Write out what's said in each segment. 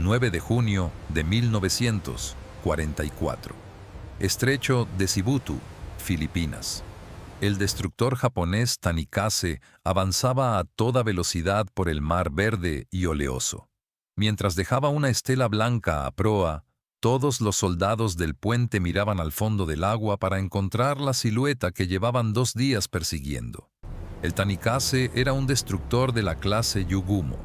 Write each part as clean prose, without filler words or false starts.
9 de junio de 1944. Estrecho de Sibutu, Filipinas. El destructor japonés Tanikaze avanzaba a toda velocidad por el mar verde y oleoso. Mientras dejaba una estela blanca a proa, todos los soldados del puente miraban al fondo del agua para encontrar la silueta que llevaban 2 días persiguiendo. El Tanikaze era un destructor de la clase Yugumo.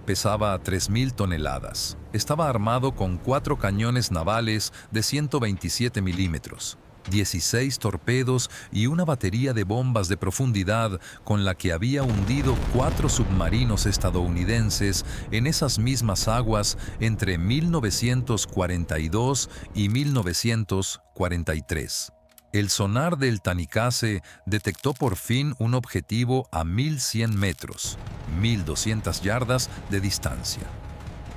Pesaba 3.000 toneladas. Estaba armado con 4 cañones navales de 127 milímetros, 16 torpedos y una batería de bombas de profundidad con la que había hundido 4 submarinos estadounidenses en esas mismas aguas entre 1942 y 1943. El sonar del Tanikaze detectó por fin un objetivo a 1.100 metros, 1.200 yardas de distancia.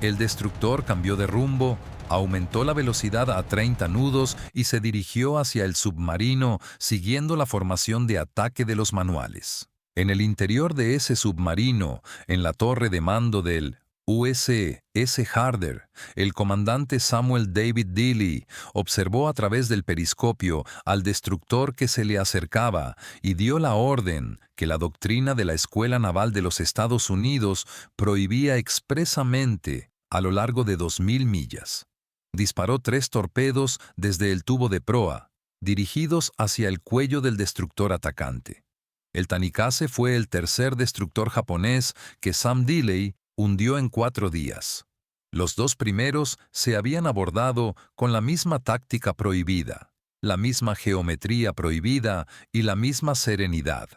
El destructor cambió de rumbo, aumentó la velocidad a 30 nudos y se dirigió hacia el submarino siguiendo la formación de ataque de los manuales. En el interior de ese submarino, en la torre de mando del USS Harder, el comandante Samuel David Dealey observó a través del periscopio al destructor que se le acercaba y dio la orden que la doctrina de la Escuela Naval de los Estados Unidos prohibía expresamente a lo largo de 2.000 millas. Disparó 3 torpedos desde el tubo de proa, dirigidos hacia el cuello del destructor atacante. El Tanikaze fue el tercer destructor japonés que Sam Dealey hundió en 4 días. Los 2 primeros se habían abordado con la misma táctica prohibida, la misma geometría prohibida y la misma serenidad,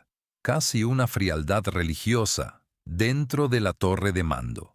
casi una frialdad religiosa, dentro de la torre de mando.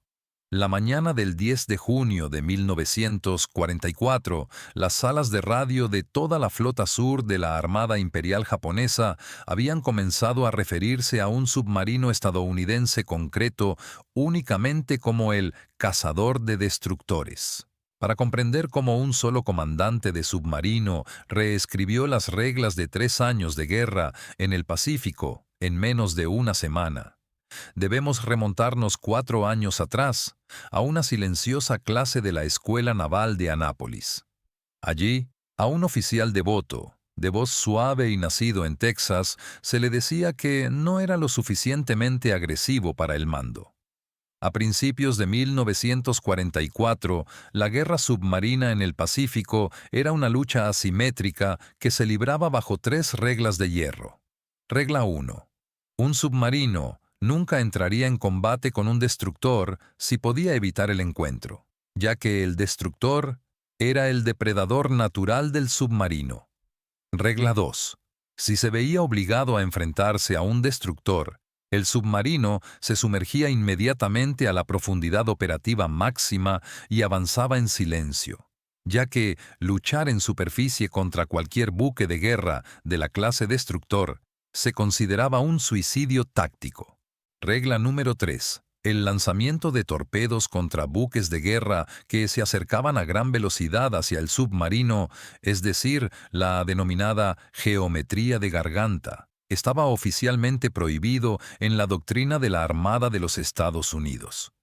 La mañana del 10 de junio de 1944, las salas de radio de toda la flota sur de la Armada Imperial Japonesa habían comenzado a referirse a un submarino estadounidense concreto únicamente como el cazador de destructores. Para comprender cómo un solo comandante de submarino reescribió las reglas de 3 años de guerra en el Pacífico en menos de una semana, debemos remontarnos 4 años atrás, a una silenciosa clase de la Escuela Naval de Annapolis. Allí, a un oficial devoto, de voz suave y nacido en Texas, se le decía que no era lo suficientemente agresivo para el mando. A principios de 1944, la guerra submarina en el Pacífico era una lucha asimétrica que se libraba bajo 3 reglas de hierro. Regla 1. Un submarino nunca entraría en combate con un destructor si podía evitar el encuentro, ya que el destructor era el depredador natural del submarino. Regla 2. Si se veía obligado a enfrentarse a un destructor, el submarino se sumergía inmediatamente a la profundidad operativa máxima y avanzaba en silencio, ya que luchar en superficie contra cualquier buque de guerra de la clase destructor se consideraba un suicidio táctico. Regla número 3. El lanzamiento de torpedos contra buques de guerra que se acercaban a gran velocidad hacia el submarino, es decir, la denominada geometría de garganta, estaba oficialmente prohibido en la doctrina de la Armada de los Estados Unidos,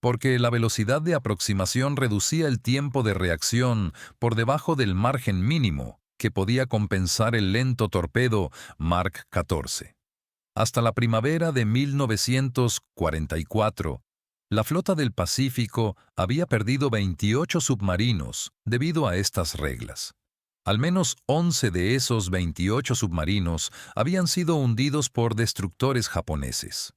porque la velocidad de aproximación reducía el tiempo de reacción por debajo del margen mínimo que podía compensar el lento torpedo Mark 14. Hasta la primavera de 1944, la flota del Pacífico había perdido 28 submarinos debido a estas reglas. Al menos 11 de esos 28 submarinos habían sido hundidos por destructores japoneses.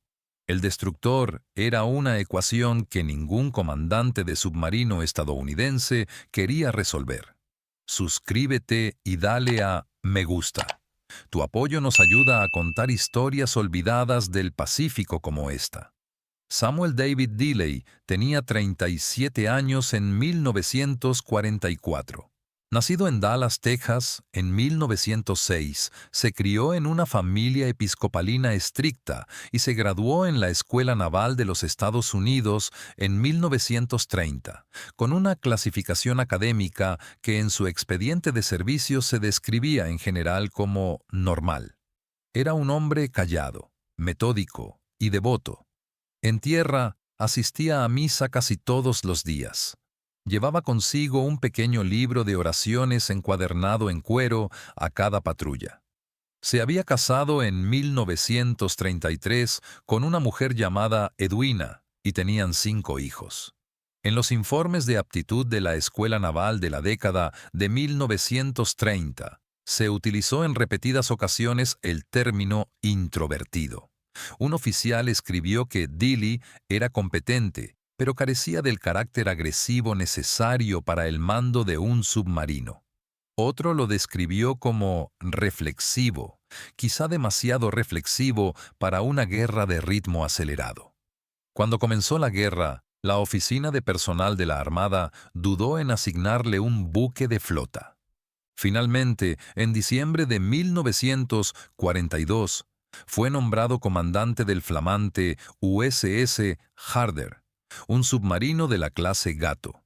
El destructor era una ecuación que ningún comandante de submarino estadounidense quería resolver. Suscríbete y dale a me gusta. Tu apoyo nos ayuda a contar historias olvidadas del Pacífico como esta. Samuel David Dealey tenía 37 años en 1944. Nacido en Dallas, Texas, en 1906, se crió en una familia episcopalina estricta y se graduó en la Escuela Naval de los Estados Unidos en 1930, con una clasificación académica que en su expediente de servicio se describía en general como normal. Era un hombre callado, metódico y devoto. En tierra, asistía a misa casi todos los días, Llevaba consigo un pequeño libro de oraciones encuadernado en cuero a cada patrulla. Se había casado en 1933 con una mujer llamada Edwina y tenían 5 hijos. En los informes de aptitud de la Escuela Naval de la década de 1930, se utilizó en repetidas ocasiones el término introvertido. Un oficial escribió que Dilly era competente, pero carecía del carácter agresivo necesario para el mando de un submarino. Otro lo describió como reflexivo, quizá demasiado reflexivo para una guerra de ritmo acelerado. Cuando comenzó la guerra, la Oficina de Personal de la Armada dudó en asignarle un buque de flota. Finalmente, en diciembre de 1942, fue nombrado comandante del flamante USS Harder, un submarino de la clase Gato.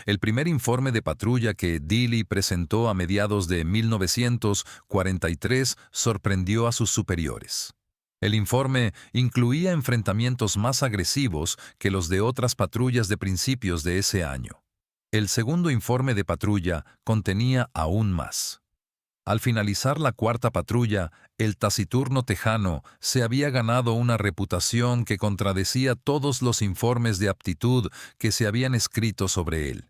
El primer informe de patrulla que Dilly presentó a mediados de 1943 sorprendió a sus superiores. El informe incluía enfrentamientos más agresivos que los de otras patrullas de principios de ese año. El segundo informe de patrulla contenía aún más. Al finalizar la cuarta patrulla, el taciturno tejano se había ganado una reputación que contradecía todos los informes de aptitud que se habían escrito sobre él.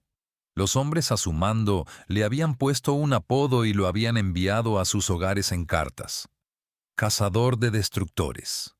Los hombres a su mando le habían puesto un apodo y lo habían enviado a sus hogares en cartas: cazador de destructores.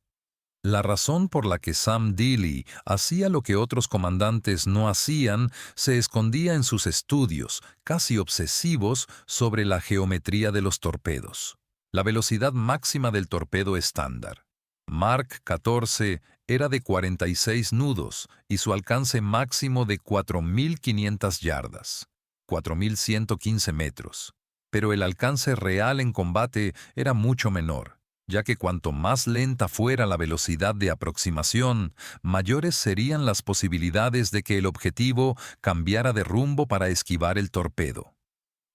La razón por la que Sam Dilly hacía lo que otros comandantes no hacían se escondía en sus estudios, casi obsesivos, sobre la geometría de los torpedos. La velocidad máxima del torpedo estándar, Mark 14, era de 46 nudos y su alcance máximo de 4.500 yardas, 4.115 metros. Pero el alcance real en combate era mucho menor, ya que cuanto más lenta fuera la velocidad de aproximación, mayores serían las posibilidades de que el objetivo cambiara de rumbo para esquivar el torpedo.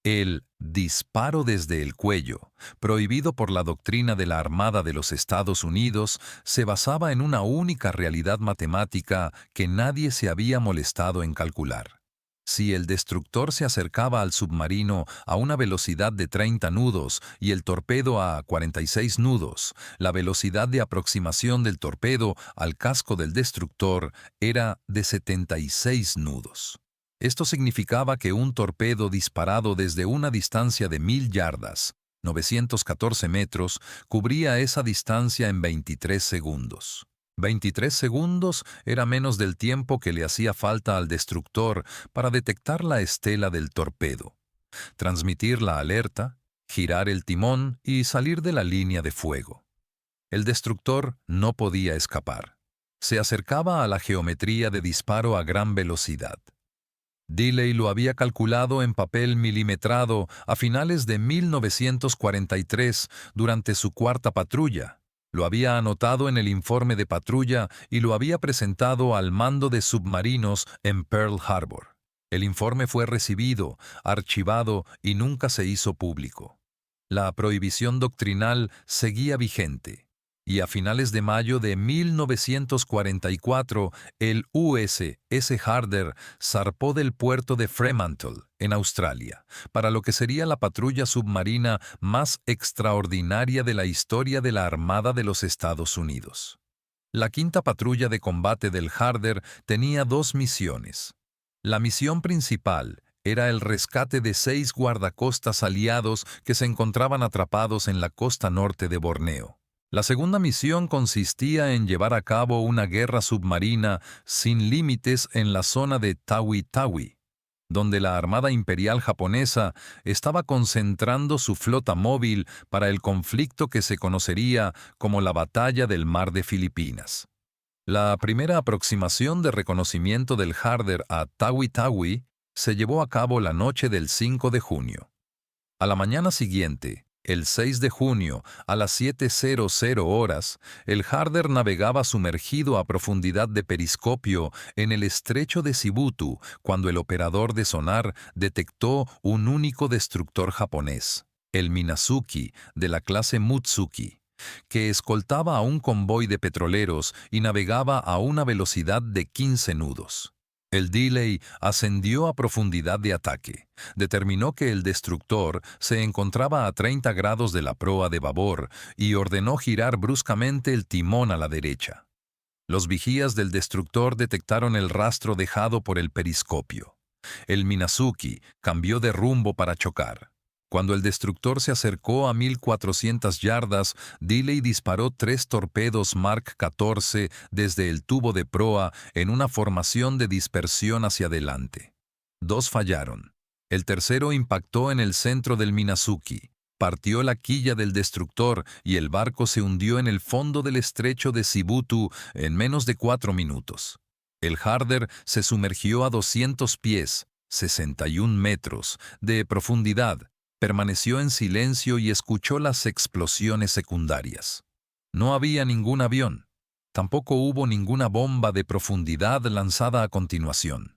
El disparo desde el cuello, prohibido por la doctrina de la Armada de los Estados Unidos, se basaba en una única realidad matemática que nadie se había molestado en calcular. Si el destructor se acercaba al submarino a una velocidad de 30 nudos y el torpedo a 46 nudos, la velocidad de aproximación del torpedo al casco del destructor era de 76 nudos. Esto significaba que un torpedo disparado desde una distancia de 1.000 yardas, 914 metros, cubría esa distancia en 23 segundos. 23 segundos era menos del tiempo que le hacía falta al destructor para detectar la estela del torpedo, transmitir la alerta, girar el timón y salir de la línea de fuego. El destructor no podía escapar. Se acercaba a la geometría de disparo a gran velocidad. Dilly lo había calculado en papel milimetrado a finales de 1943 durante su cuarta patrulla. Lo había anotado en el informe de patrulla y lo había presentado al mando de submarinos en Pearl Harbor. El informe fue recibido, archivado y nunca se hizo público. La prohibición doctrinal seguía vigente. Y a finales de mayo de 1944, el USS Harder zarpó del puerto de Fremantle, en Australia, para lo que sería la patrulla submarina más extraordinaria de la historia de la Armada de los Estados Unidos. La quinta patrulla de combate del Harder tenía 2 misiones. La misión principal era el rescate de 6 guardacostas aliados que se encontraban atrapados en la costa norte de Borneo. La segunda misión consistía en llevar a cabo una guerra submarina sin límites en la zona de Tawi-Tawi, donde la Armada Imperial japonesa estaba concentrando su flota móvil para el conflicto que se conocería como la Batalla del Mar de Filipinas. La primera aproximación de reconocimiento del Harder a Tawi-Tawi se llevó a cabo la noche del 5 de junio. A la mañana siguiente, el 6 de junio, a las 7:00 horas, el Harder navegaba sumergido a profundidad de periscopio en el estrecho de Sibutu cuando el operador de sonar detectó un único destructor japonés, el Minazuki, de la clase Mutsuki, que escoltaba a un convoy de petroleros y navegaba a una velocidad de 15 nudos. El Delay ascendió a profundidad de ataque. Determinó que el destructor se encontraba a 30 grados de la proa de babor y ordenó girar bruscamente el timón a la derecha. Los vigías del destructor detectaron el rastro dejado por el periscopio. El Minazuki cambió de rumbo para chocar. Cuando el destructor se acercó a 1400 yardas, Delay disparó 3 torpedos Mark 14 desde el tubo de proa en una formación de dispersión hacia adelante. 2 fallaron. El tercero impactó en el centro del Minazuki. Partió la quilla del destructor y el barco se hundió en el fondo del estrecho de Sibutu en menos de 4 minutos. El Harder se sumergió a 200 pies, 61 metros, de profundidad. Permaneció en silencio y escuchó las explosiones secundarias. No había ningún avión. Tampoco hubo ninguna bomba de profundidad lanzada a continuación.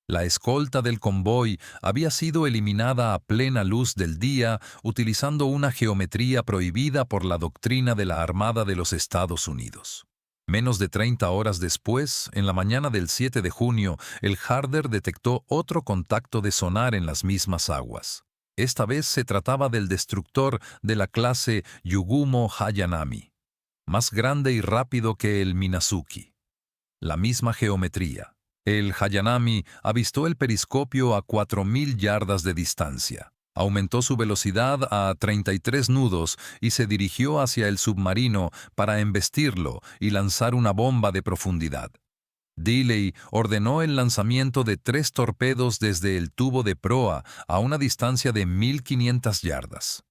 La escolta del convoy había sido eliminada a plena luz del día utilizando una geometría prohibida por la doctrina de la Armada de los Estados Unidos. Menos de 30 horas después, en la mañana del 7 de junio, el Harder detectó otro contacto de sonar en las mismas aguas. Esta vez se trataba del destructor de la clase Yugumo Hayanami, más grande y rápido que el Minazuki. La misma geometría. El Hayanami avistó el periscopio a 4000 yardas de distancia. Aumentó su velocidad a 33 nudos y se dirigió hacia el submarino para embestirlo y lanzar una bomba de profundidad. Delay ordenó el lanzamiento de 3 torpedos desde el tubo de proa a una distancia de 1500 yardas.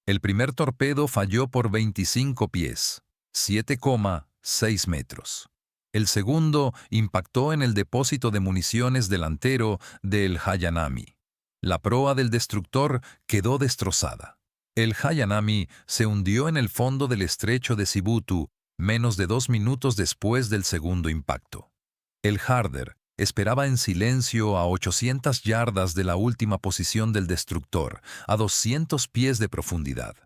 El primer torpedo falló por 25 pies, 7,6 metros. El segundo impactó en el depósito de municiones delantero del Hayanami. La proa del destructor quedó destrozada. El Hayanami se hundió en el fondo del estrecho de Sibutu menos de 2 minutos después del segundo impacto. El Harder esperaba en silencio a 800 yardas de la última posición del destructor, a 200 pies de profundidad.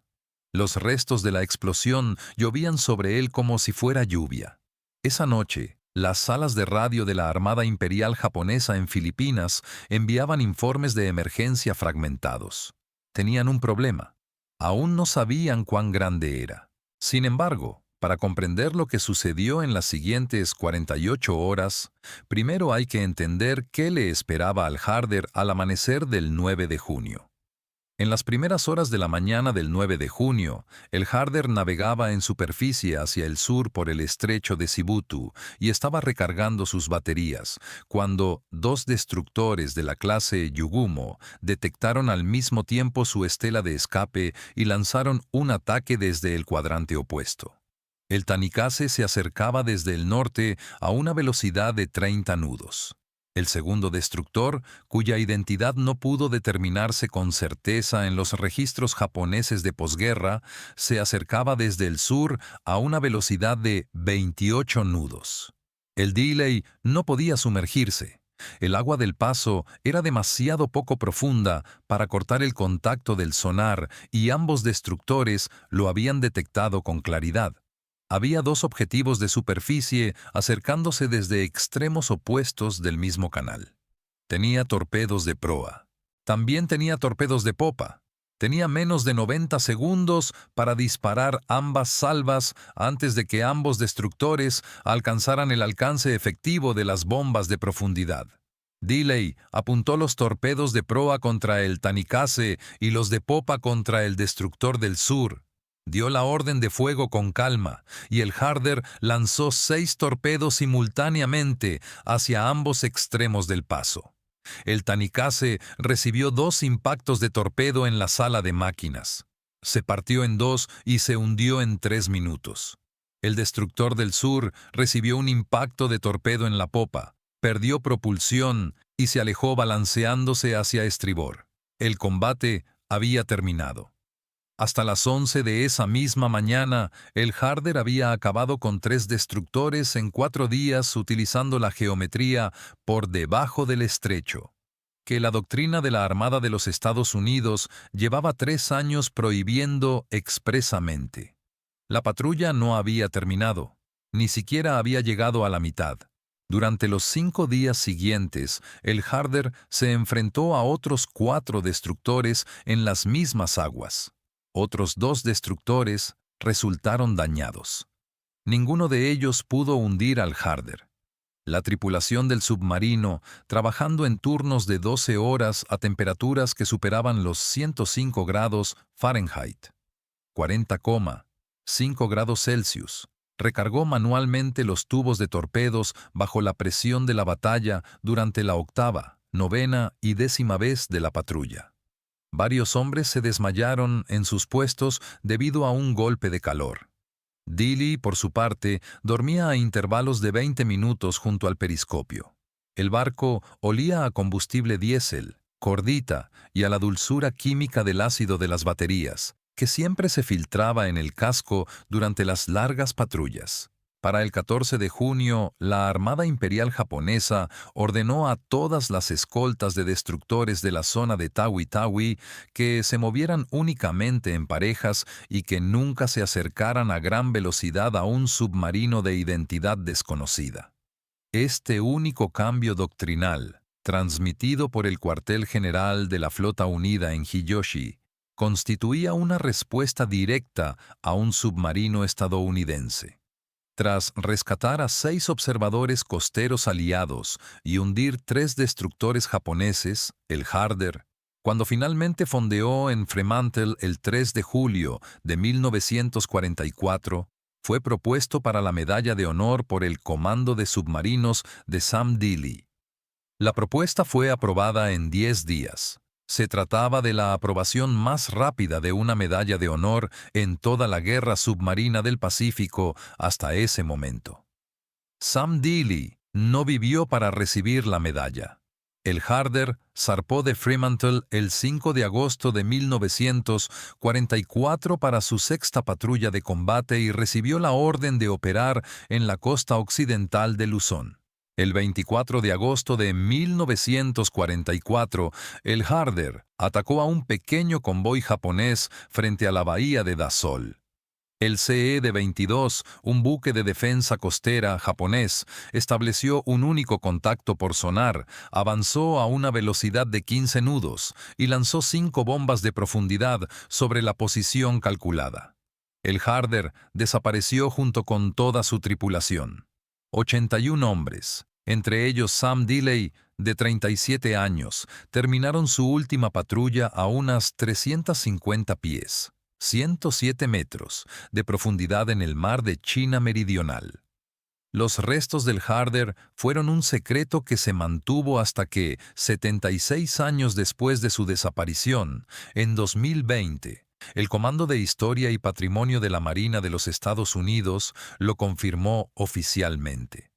Los restos de la explosión llovían sobre él como si fuera lluvia. Esa noche, las salas de radio de la Armada Imperial Japonesa en Filipinas enviaban informes de emergencia fragmentados. Tenían un problema. Aún no sabían cuán grande era. Sin embargo, para comprender lo que sucedió en las siguientes 48 horas, primero hay que entender qué le esperaba al Harder al amanecer del 9 de junio. En las primeras horas de la mañana del 9 de junio, el Harder navegaba en superficie hacia el sur por el estrecho de Sibutu y estaba recargando sus baterías, cuando 2 destructores de la clase Yugumo detectaron al mismo tiempo su estela de escape y lanzaron un ataque desde el cuadrante opuesto. El Tanikaze se acercaba desde el norte a una velocidad de 30 nudos. El segundo destructor, cuya identidad no pudo determinarse con certeza en los registros japoneses de posguerra, se acercaba desde el sur a una velocidad de 28 nudos. El Delay no podía sumergirse. El agua del paso era demasiado poco profunda para cortar el contacto del sonar y ambos destructores lo habían detectado con claridad. Había 2 objetivos de superficie acercándose desde extremos opuestos del mismo canal. Tenía torpedos de proa. También tenía torpedos de popa. Tenía menos de 90 segundos para disparar ambas salvas antes de que ambos destructores alcanzaran el alcance efectivo de las bombas de profundidad. Delay apuntó los torpedos de proa contra el Tanikaze y los de popa contra el destructor del sur. Dio la orden de fuego con calma, y el Harder lanzó 6 torpedos simultáneamente hacia ambos extremos del paso. El Tanikaze recibió 2 impactos de torpedo en la sala de máquinas. Se partió en 2 y se hundió en 3 minutos. El destructor del sur recibió un impacto de torpedo en la popa, perdió propulsión y se alejó balanceándose hacia estribor. El combate había terminado. Hasta las 11 de esa misma mañana, el Harder había acabado con 3 destructores en 4 días utilizando la geometría por debajo del estrecho, que la doctrina de la Armada de los Estados Unidos llevaba 3 años prohibiendo expresamente. La patrulla no había terminado, ni siquiera había llegado a la mitad. Durante los 5 días siguientes, el Harder se enfrentó a otros 4 destructores en las mismas aguas. Otros 2 destructores resultaron dañados. Ninguno de ellos pudo hundir al Harder. La tripulación del submarino, trabajando en turnos de 12 horas a temperaturas que superaban los 105 grados Fahrenheit, 40,5 grados Celsius, recargó manualmente los tubos de torpedos bajo la presión de la batalla durante la 8ª, 9ª y 10ª vez de la patrulla. Varios hombres se desmayaron en sus puestos debido a un golpe de calor. Dealey, por su parte, dormía a intervalos de 20 minutos junto al periscopio. El barco olía a combustible diésel, cordita y a la dulzura química del ácido de las baterías, que siempre se filtraba en el casco durante las largas patrullas. Para el 14 de junio, la Armada Imperial Japonesa ordenó a todas las escoltas de destructores de la zona de Tawi-Tawi que se movieran únicamente en parejas y que nunca se acercaran a gran velocidad a un submarino de identidad desconocida. Este único cambio doctrinal, transmitido por el cuartel general de la Flota Unida en Hiyoshi, constituía una respuesta directa a un submarino estadounidense. Tras rescatar a 6 observadores costeros aliados y hundir 3 destructores japoneses, el Harder, cuando finalmente fondeó en Fremantle el 3 de julio de 1944, fue propuesto para la Medalla de Honor por el Comando de Submarinos de Sam Dealey. La propuesta fue aprobada en 10 días. Se trataba de la aprobación más rápida de una medalla de honor en toda la guerra submarina del Pacífico hasta ese momento. Sam Dealey no vivió para recibir la medalla. El Harder zarpó de Fremantle el 5 de agosto de 1944 para su 6ª patrulla de combate y recibió la orden de operar en la costa occidental de Luzón. El 24 de agosto de 1944, el Harder atacó a un pequeño convoy japonés frente a la bahía de Dasol. El CE-22, un buque de defensa costera japonés, estableció un único contacto por sonar, avanzó a una velocidad de 15 nudos y lanzó 5 bombas de profundidad sobre la posición calculada. El Harder desapareció junto con toda su tripulación. 81 hombres, entre ellos Sam Dealey, de 37 años, terminaron su última patrulla a unas 350 pies, 107 metros, de profundidad en el mar de China Meridional. Los restos del Harder fueron un secreto que se mantuvo hasta que, 76 años después de su desaparición, en 2020, el Comando de Historia y Patrimonio de la Marina de los Estados Unidos lo confirmó oficialmente.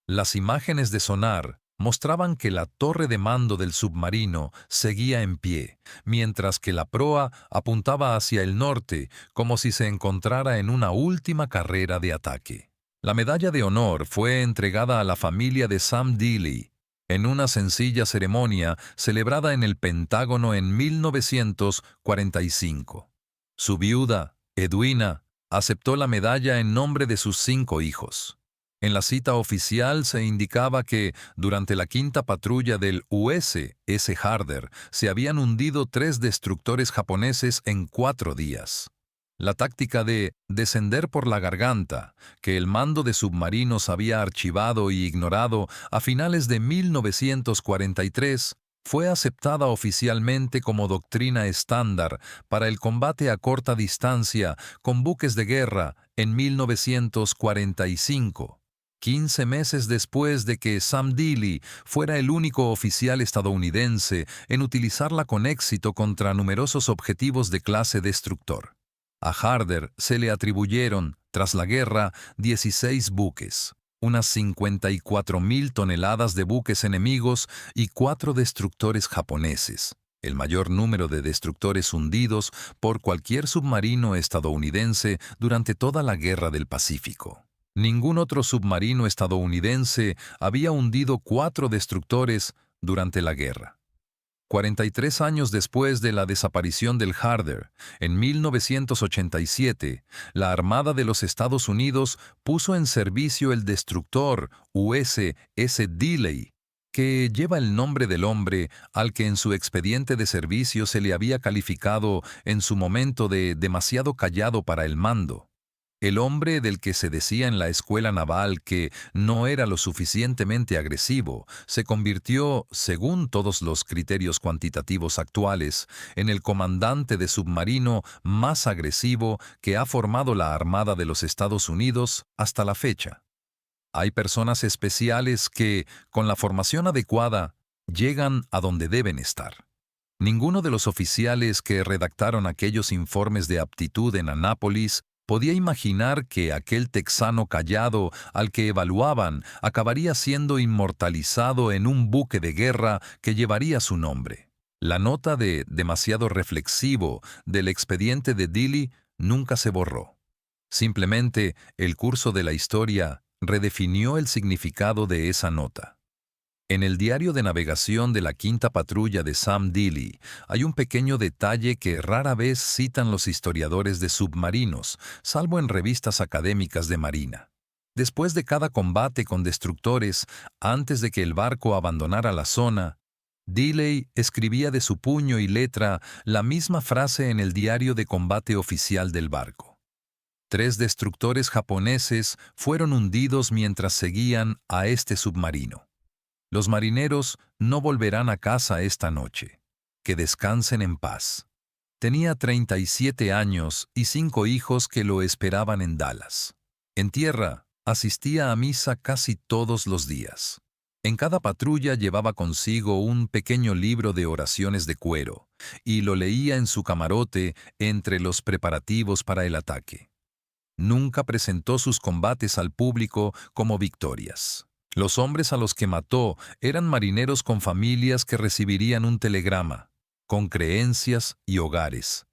Las imágenes de sonar mostraban que la torre de mando del submarino seguía en pie, mientras que la proa apuntaba hacia el norte como si se encontrara en una última carrera de ataque. La medalla de honor fue entregada a la familia de Sam Dealey en una sencilla ceremonia celebrada en el Pentágono en 1945. Su viuda, Edwina, aceptó la medalla en nombre de sus 5 hijos. En la cita oficial se indicaba que, durante la 5ª patrulla del USS Harder, se habían hundido 3 destructores japoneses en 4 días. La táctica de descender por la garganta, que el mando de submarinos había archivado y ignorado a finales de 1943, fue aceptada oficialmente como doctrina estándar para el combate a corta distancia con buques de guerra en 1945. 15 meses después de que Sam Dealey fuera el único oficial estadounidense en utilizarla con éxito contra numerosos objetivos de clase destructor. A Harder se le atribuyeron, tras la guerra, 16 buques, unas 54.000 toneladas de buques enemigos y 4 destructores japoneses, el mayor número de destructores hundidos por cualquier submarino estadounidense durante toda la Guerra del Pacífico. Ningún otro submarino estadounidense había hundido 4 destructores durante la guerra. 43 años después de la desaparición del Harder, en 1987, la Armada de los Estados Unidos puso en servicio el destructor USS Dilley, que lleva el nombre del hombre al que en su expediente de servicio se le había calificado en su momento de demasiado callado para el mando. El hombre del que se decía en la escuela naval que no era lo suficientemente agresivo, se convirtió, según todos los criterios cuantitativos actuales, en el comandante de submarino más agresivo que ha formado la Armada de los Estados Unidos hasta la fecha. Hay personas especiales que, con la formación adecuada, llegan a donde deben estar. Ninguno de los oficiales que redactaron aquellos informes de aptitud en Annapolis podía imaginar que aquel texano callado al que evaluaban acabaría siendo inmortalizado en un buque de guerra que llevaría su nombre. La nota de demasiado reflexivo del expediente de Dilley nunca se borró. Simplemente, el curso de la historia redefinió el significado de esa nota. En el diario de navegación de la Quinta Patrulla de Sam Dilley hay un pequeño detalle que rara vez citan los historiadores de submarinos, salvo en revistas académicas de marina. Después de cada combate con destructores, antes de que el barco abandonara la zona, Dilley escribía de su puño y letra la misma frase en el diario de combate oficial del barco. 3 destructores japoneses fueron hundidos mientras seguían a este submarino. Los marineros no volverán a casa esta noche. Que descansen en paz. Tenía 37 años y 5 hijos que lo esperaban en Dallas. En tierra, asistía a misa casi todos los días. En cada patrulla llevaba consigo un pequeño libro de oraciones de cuero, y lo leía en su camarote entre los preparativos para el ataque. Nunca presentó sus combates al público como victorias. Los hombres a los que mató eran marineros con familias que recibirían un telegrama, con creencias y hogares.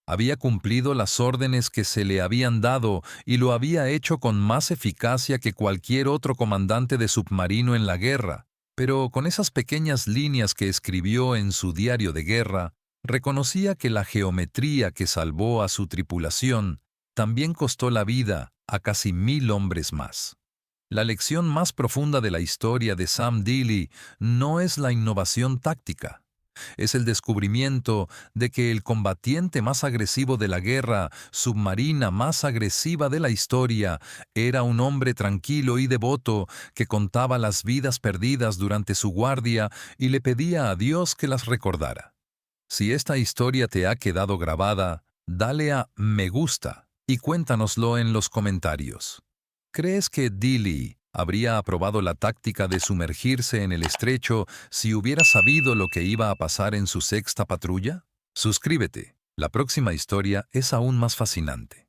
Había cumplido las órdenes que se le habían dado y lo había hecho con más eficacia que cualquier otro comandante de submarino en la guerra, pero con esas pequeñas líneas que escribió en su diario de guerra, reconocía que la geometría que salvó a su tripulación también costó la vida a casi 1000 hombres más. La lección más profunda de la historia de Sam Dilley no es la innovación táctica. Es el descubrimiento de que el combatiente más agresivo de la guerra submarina más agresiva de la historia era un hombre tranquilo y devoto que contaba las vidas perdidas durante su guardia y le pedía a Dios que las recordara. Si esta historia te ha quedado grabada, dale a me gusta y cuéntanoslo en los comentarios. ¿Crees que Dilley habría aprobado la táctica de sumergirse en el estrecho si hubiera sabido lo que iba a pasar en su 6ª patrulla? Suscríbete. La próxima historia es aún más fascinante.